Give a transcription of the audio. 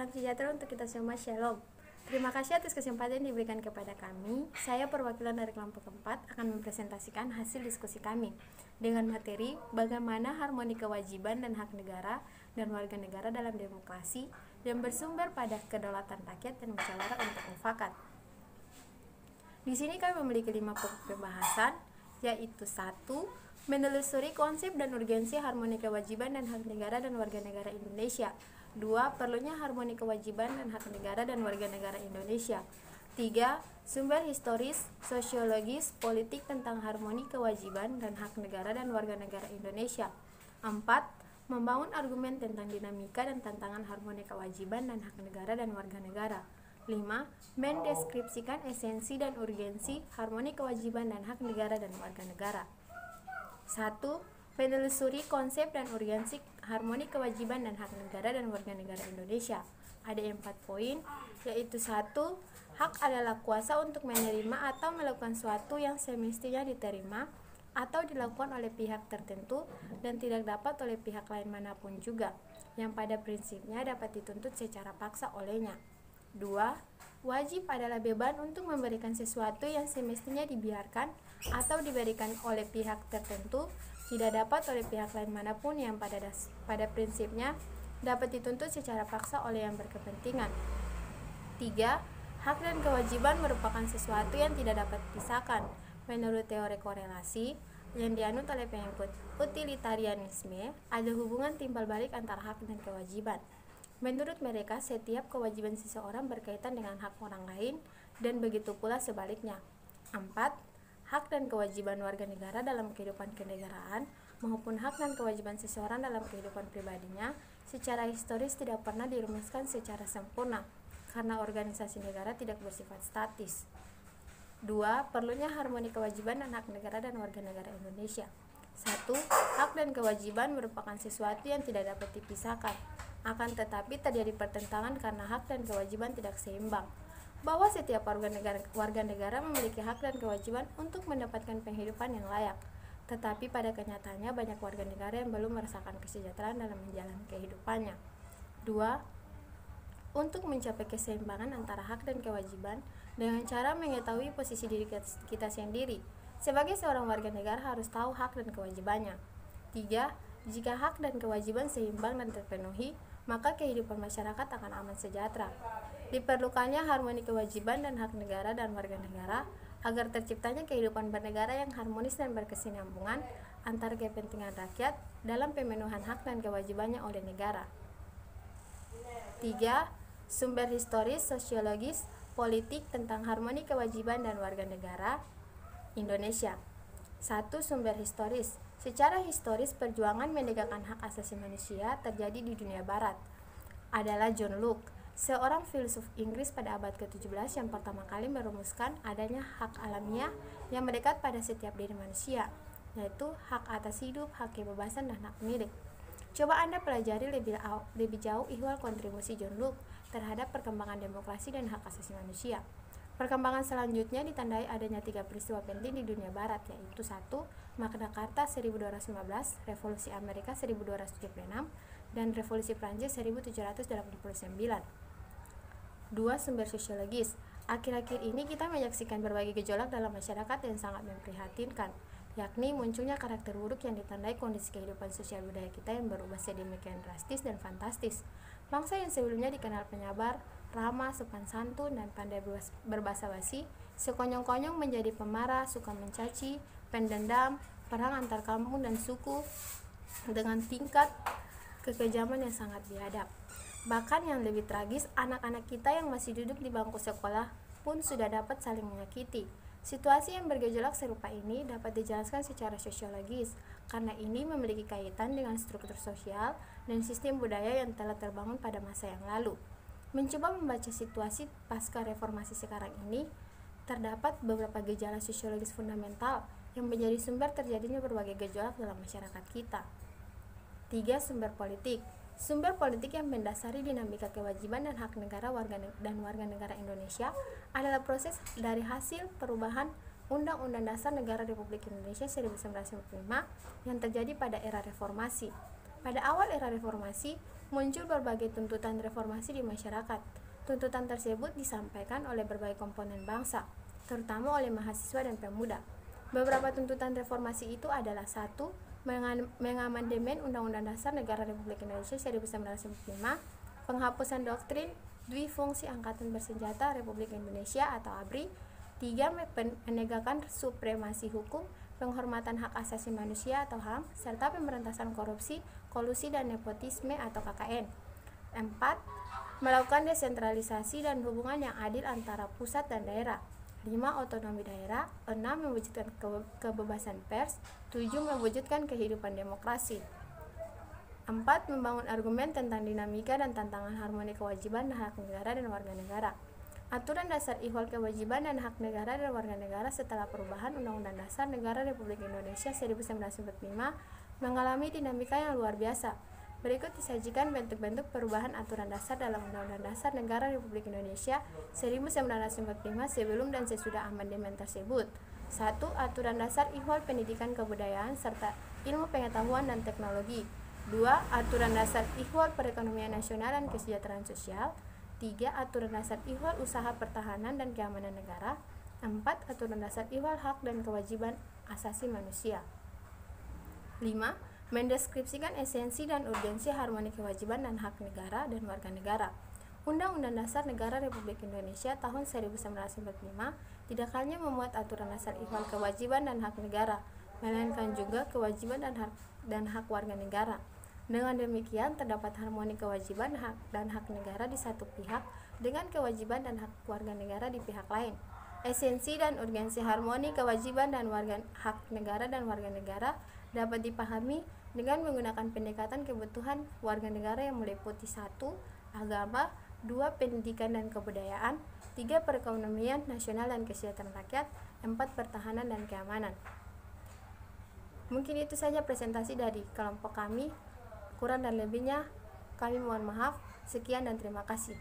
salam sejahtera untuk kita semua, Shalom. Terima kasih atas kesempatan yang diberikan kepada kami. Saya perwakilan dari kelompok 4 akan mempresentasikan hasil diskusi kami dengan materi bagaimana harmoni kewajiban dan hak negara dan warga negara dalam demokrasi yang bersumber pada kedaulatan rakyat dan musyawarah untuk mufakat. Di sini kami memiliki 5 pokok pembahasan, yaitu 1. Menelusuri konsep dan urgensi harmoni kewajiban dan hak negara dan warga negara Indonesia. 2. Perlunya harmoni kewajiban dan hak negara dan warga negara Indonesia. 3. Sumber historis, sosiologis, politik tentang harmoni kewajiban dan hak negara dan warga negara Indonesia. 4. Membangun argumen tentang dinamika dan tantangan harmoni kewajiban dan hak negara dan warga negara. 5. Mendeskripsikan esensi dan urgensi harmoni kewajiban dan hak negara dan warga negara. 1. Menelusuri konsep dan urgensi harmoni kewajiban dan hak negara dan warga negara Indonesia. Ada 4 poin, yaitu 1. Hak adalah kuasa untuk menerima atau melakukan sesuatu yang semestinya diterima atau dilakukan oleh pihak tertentu dan tidak dapat oleh pihak lain manapun juga, yang pada prinsipnya dapat dituntut secara paksa olehnya. 2. Wajib adalah beban untuk memberikan sesuatu yang semestinya dibiarkan atau diberikan oleh pihak tertentu, tidak dapat oleh pihak lain manapun yang pada prinsipnya dapat dituntut secara paksa oleh yang berkepentingan. 3. Hak dan kewajiban merupakan sesuatu yang tidak dapat dipisahkan. Menurut teori korelasi yang dianut oleh pengikut utilitarianisme, ada hubungan timbal balik antara hak dan kewajiban. Menurut mereka, setiap kewajiban seseorang berkaitan dengan hak orang lain, dan begitu pula sebaliknya. 4. Hak dan kewajiban warga negara dalam kehidupan kenegaraan maupun hak dan kewajiban seseorang dalam kehidupan pribadinya secara historis tidak pernah dirumuskan secara sempurna, karena organisasi negara tidak bersifat statis. 2. Perlunya harmoni kewajiban dan hak negara dan warga negara Indonesia. 1. Hak dan kewajiban merupakan sesuatu yang tidak dapat dipisahkan. Akan tetapi terjadi pertentangan karena hak dan kewajiban tidak seimbang. Bahwa setiap warga negara memiliki hak dan kewajiban untuk mendapatkan penghidupan yang layak. Tetapi pada kenyataannya banyak warga negara yang belum merasakan kesejahteraan dalam menjalani kehidupannya. 2. Untuk mencapai keseimbangan antara hak dan kewajiban dengan cara mengetahui posisi diri kita sendiri. Sebagai seorang warga negara harus tahu hak dan kewajibannya. 3. Jika hak dan kewajiban seimbang dan terpenuhi, maka kehidupan masyarakat akan aman sejahtera. Diperlukannya harmoni kewajiban dan hak negara dan warga negara agar terciptanya kehidupan bernegara yang harmonis dan berkesinambungan antara kepentingan rakyat dalam pemenuhan hak dan kewajibannya oleh negara. 3. Sumber historis, sosiologis, politik tentang harmoni kewajiban dan warga negara Indonesia. 1. Sumber historis. Secara historis, perjuangan menegakkan hak asasi manusia terjadi di dunia barat. Adalah John Locke, seorang filsuf Inggris pada abad ke-17 yang pertama kali merumuskan adanya hak alamiah yang mendekat pada setiap diri manusia, yaitu hak atas hidup, hak kebebasan, dan hak milik. Coba Anda pelajari lebih jauh ihwal kontribusi John Locke terhadap perkembangan demokrasi dan hak asasi manusia. Perkembangan selanjutnya ditandai adanya 3 peristiwa penting di dunia barat, yaitu 1. Magna Carta 1215, Revolusi Amerika 1276, dan Revolusi Prancis 1789. 2. Sumber sosiologis. Akhir-akhir ini kita menyaksikan berbagai gejolak dalam masyarakat yang sangat memprihatinkan, yakni munculnya karakter buruk yang ditandai kondisi kehidupan sosial budaya kita yang berubah sedemikian drastis dan fantastis. Bangsa yang sebelumnya dikenal penyabar, ramah, sopan santun, dan pandai berbahasa basi, sekonyong-konyong menjadi pemarah, suka mencaci, pendendam, perang antar kampung dan suku dengan tingkat kekejaman yang sangat biadab. Bahkan yang lebih tragis, anak-anak kita yang masih duduk di bangku sekolah pun sudah dapat saling menyakiti. Situasi yang bergejolak serupa ini dapat dijelaskan secara sosiologis, karena ini memiliki kaitan dengan struktur sosial dan sistem budaya yang telah terbangun pada masa yang lalu. Mencoba membaca situasi pasca reformasi sekarang ini, terdapat beberapa gejala sosiologis fundamental yang menjadi sumber terjadinya berbagai gejolak dalam masyarakat kita. 3. Sumber politik. Sumber politik yang mendasari dinamika kewajiban dan hak negara dan warga negara Indonesia adalah proses dari hasil perubahan Undang-Undang Dasar Negara Republik Indonesia 1945 yang terjadi pada era reformasi. Pada awal era reformasi, muncul berbagai tuntutan reformasi di masyarakat. Tuntutan tersebut disampaikan oleh berbagai komponen bangsa, terutama oleh mahasiswa dan pemuda. Beberapa tuntutan reformasi itu adalah: 1. Mengamandemen Undang-Undang Dasar Negara Republik Indonesia 1945, penghapusan doktrin Dwifungsi Angkatan Bersenjata Republik Indonesia atau ABRI. 3. Menegakkan supremasi hukum, penghormatan hak asasi manusia atau HAM, serta pemberantasan korupsi, kolusi dan nepotisme atau KKN. 4. Melakukan desentralisasi dan hubungan yang adil antara pusat dan daerah. 5. Otonomi daerah. 6. Mewujudkan kebebasan pers. 7. Mewujudkan kehidupan demokrasi. 4. Membangun argumen tentang dinamika dan tantangan harmoni kewajiban dan hak negara dan warga negara. Aturan Dasar Ihwal Kewajiban dan Hak Negara dan Warga Negara setelah perubahan Undang-Undang Dasar Negara Republik Indonesia 1945 mengalami dinamika yang luar biasa. Berikut disajikan bentuk-bentuk perubahan aturan dasar dalam Undang-Undang Dasar Negara Republik Indonesia 1945 sebelum dan sesudah amandemen tersebut. 1. Aturan Dasar Ihwal Pendidikan Kebudayaan serta Ilmu Pengetahuan dan Teknologi. 2. Aturan Dasar Ihwal Perekonomian Nasional dan Kesejahteraan Sosial. 3. Aturan Dasar Ihwal Usaha Pertahanan dan Keamanan Negara. 4. Aturan Dasar Ihwal Hak dan Kewajiban Asasi Manusia. 5. Mendeskripsikan esensi dan urgensi harmoni kewajiban dan hak negara dan warga negara. Undang-Undang Dasar Negara Republik Indonesia tahun 1945 tidak hanya memuat aturan dasar ihwal kewajiban dan hak negara, melainkan juga kewajiban dan hak warga negara. Dengan demikian, terdapat harmoni kewajiban dan hak negara di satu pihak dengan kewajiban dan hak warga negara di pihak lain. Esensi dan urgensi harmoni kewajiban dan hak negara dan warga negara dapat dipahami dengan menggunakan pendekatan kebutuhan warga negara yang meliputi 1. Agama, 2. Pendidikan dan kebudayaan, 3. Perekonomian nasional dan kesejahteraan rakyat, 4. Pertahanan dan keamanan. Mungkin itu saja presentasi dari kelompok kami. Kurang dan lebihnya kami mohon maaf. Sekian dan terima kasih.